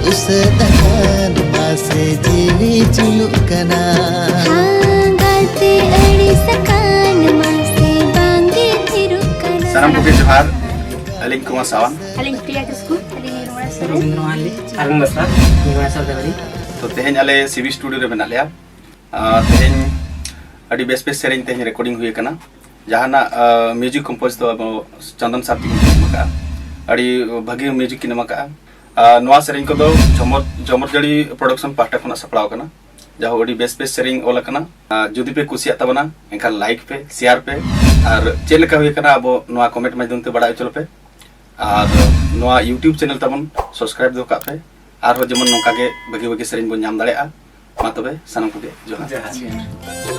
उस दकान मासे जीवी चुलुक कना गाते अड़ी सकान मासे बांगे थिरुक कना। सानम को जोहार अलिंग कुमार सावन अलिंग प्रिया किस्कु अलिंग निर्मला सर रविंद्र माली अरुण बसरा निर्मला सर देवरी। तो तेहेन आले सीवी स्टूडियो रे बना लिया तेहेन अड़ी बेस बेस सेरेंग तेहेन रिकॉर्डिंग हुई कना जहाना म्यूजिक कंपोज तो अब चंदन साहब की मका अड़ी भागी म्यूजिक की नमका नवा सेरेंग को दो झमर जड़ी प्रोडक्शन पार्टा खना सपड़ाव कना जहां अड़ी बेस बेस सेरेंग ओला कना जुदी पे कुसिया तबना एनका लाइक पे शेयर पे और चेल का हुई कना अब नवा कमेंट माध्यम ते बड़ा चलो पे और नवा यूट्यूब चैनल तबन सब्सक्राइब दो का पे और जेमन नोका के भागी भागी सेरेंग बन नाम दाड़ेआ मा तबे सानम को जोहार।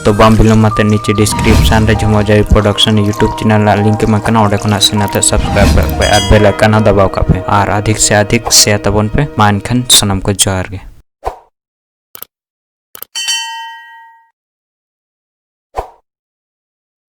तो बाम बिलम्बते नीचे डिस्क्रिप्शन रे झुमोजाई प्रोडक्शन यूट्यूब चैनल लिंक में कना ओडे खना सेनाते सब्सक्राइब पे और बेल आइकन दबाव का पे और अधिक से अधिक शेयर तबन पे मान खन सनम को जोहार गे।